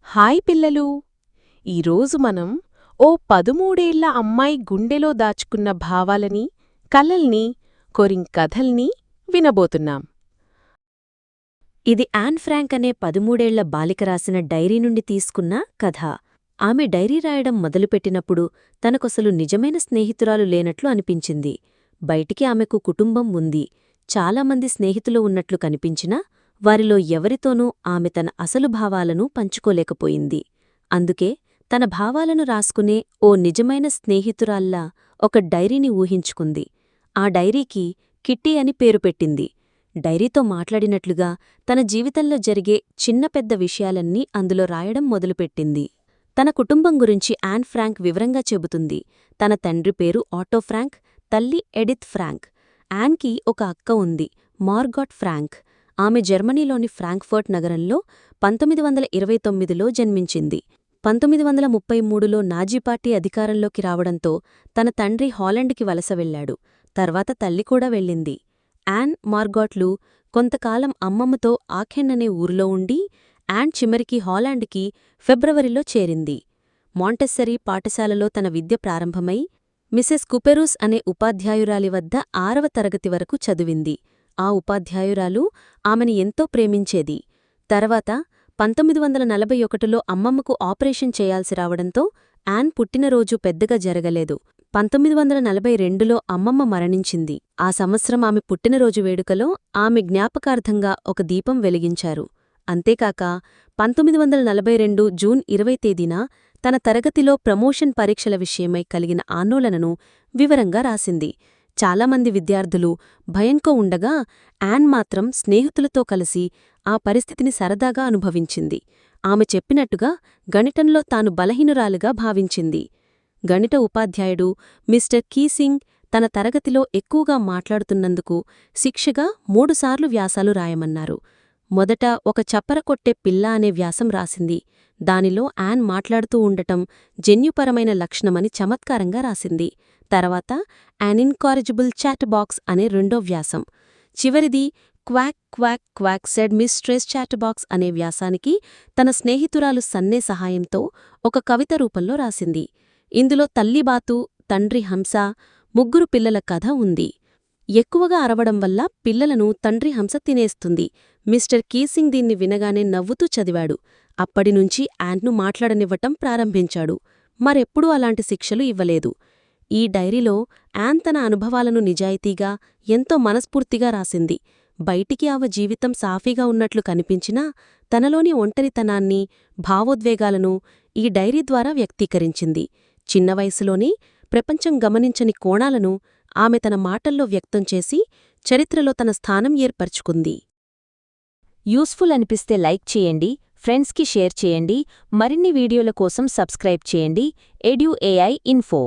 Hi పిల్లలు! ఈరోజు మనం ఓ 13 ఏళ్ల అమ్మాయి గుండెలో దాచుకున్న భావాలని, కలల్ని, కొరింకథల్ని వినబోతున్నాం. ఇది యాన్ ఫ్రాంక్ అనే 13 ఏళ్ల బాలిక రాసిన డైరీ నుండి తీసుకున్న కథ. ఆమె డైరీ రాయడం మొదలుపెట్టినప్పుడు తనకొసలు నిజమైన స్నేహితురాలు లేనట్లు అనిపించింది. బయటికి ఆమెకు కుటుంబం ఉంది, చాలామంది స్నేహితులు ఉన్నట్లు కనిపించినా వారిలో ఎవరితోనూ ఆమె తన అసలు భావాలను పంచుకోలేకపోయింది. అందుకే తన భావాలను రాసుకునే ఓ నిజమైన స్నేహితురాల్లా ఒక డైరీని ఊహించుకుంది. ఆ డైరీకి కిట్టి అని పేరు పెట్టింది. డైరీతో మాట్లాడినట్లుగా తన జీవితంలో జరిగే చిన్న పెద్ద విషయాలన్నీ అందులో రాయడం మొదలుపెట్టింది. తన కుటుంబం గురించి యాన్ ఫ్రాంక్ వివరంగా చెబుతుంది. తన తండ్రి పేరు ఆటో ఫ్రాంక్, తల్లి ఎడిత్ ఫ్రాంక్. యాన్కి ఒక అక్క ఉంది, మార్గాట్ ఫ్రాంక్. ఆమె జర్మనీలోని ఫ్రాంక్ఫర్ట్ నగరంలో 1929లో జన్మించింది. 1933లో నాజీ పార్టీ అధికారంలోకి రావడంతో తన తండ్రి హాలండ్కి వలస వెళ్లాడు. తర్వాత తల్లి కూడా వెళ్ళింది. యాన్, మార్గాట్లు కొంతకాలం అమ్మమ్మతో ఆఖెన్ అనే ఊరిలో ఉండి, యాన్ చివరికి హాలాండ్కి ఫిబ్రవరిలో చేరింది. మాంటెస్సరీ పాఠశాలలో తన విద్య ప్రారంభమై మిసెస్ కుపెరూస్ అనే ఉపాధ్యాయురాలి వద్ద 6వ తరగతి వరకు చదివింది. ఆ ఉపాధ్యాయురాలు ఆమెని ఎంతో ప్రేమించేది. తర్వాత 1941లో అమ్మమ్మకు ఆపరేషన్ చేయాల్సి రావడంతో యాన్ పుట్టినరోజు పెద్దగా జరగలేదు. 1942లో అమ్మమ్మ మరణించింది. ఆ సంవత్సరం ఆమె పుట్టినరోజు వేడుకలో ఆమె జ్ఞాపకార్థంగా ఒక దీపం వెలిగించారు. అంతేకాక 1942 జూన్ 20 తేదీన తన తరగతిలో ప్రమోషన్ పరీక్షల విషయమై కలిగిన ఆందోళనను వివరంగా రాసింది. చాలామంది విద్యార్థులు భయంతో ఉండగా యాన్ మాత్రం స్నేహితులతో కలిసి ఆ పరిస్థితిని సరదాగా అనుభవించింది. ఆమె చెప్పినట్టుగా గణితంలో తాను బలహీనురాలుగా భావించింది. గణిత ఉపాధ్యాయుడు మిస్టర్ కీసింగ్ తన తరగతిలో ఎక్కువగా మాట్లాడుతున్నందుకు శిక్షగా 3 సార్లు వ్యాసాలు రాయమన్నారు. మొదట ఒక చప్పరకొట్టే పిల్ల అనే వ్యాసం రాసింది. దానిలో యాన్ మాట్లాడుతూ ఉండటం జన్యుపరమైన లక్షణమని చమత్కారంగా రాసింది. తర్వాత యాన్ ఇన్కారిజిబుల్ చాట్ బాక్స్ అనే రెండో వ్యాసం. చివరిది quack quack quack said mistress chat box అనే వ్యాసానికి తన స్నేహితురాలు సన్నే సహాయంతో ఒక కవిత రూపంలో రాసింది. ఇందులో తల్లిబాతు, తండ్రి హంస, 3 పిల్లల కథ ఉంది. ఎక్కువగా అరవడం వల్ల పిల్లలను తండ్రి హంస తినేస్తుంది. మిస్టర్ కీసింగ్ దీన్ని వినగానే నవ్వుతూ చదివాడు. అప్పటినుంచి యాన్ను మాట్లాడనివ్వటం ప్రారంభించాడు. మరెప్పుడూ అలాంటి శిక్షలు ఇవ్వలేదు. ఈ డైరీలో యాన్ తన అనుభవాలను నిజాయితీగా, ఎంతో మనస్ఫూర్తిగా రాసింది. బయటికి ఆమె జీవితం సాఫీగా ఉన్నట్లు కనిపించినా తనలోని ఒంటరితనాన్ని, భావోద్వేగాలను ఈ డైరీ ద్వారా వ్యక్తీకరించింది. చిన్న వయసులోనే ప్రపంచం గమనించని కోణాలను ఆమె తన మాటల్లో వ్యక్తం చేసి చరిత్రలో తన స్థానం ఏర్పరచుకుంది. యూస్ఫుల్ అనిపిస్తే లైక్ చేయండి, ఫ్రెండ్స్కి షేర్ చేయండి. మరిన్ని వీడియోల కోసం సబ్స్క్రైబ్ చేయండి. ఎడ్యు ఏఐ ఇన్ఫో.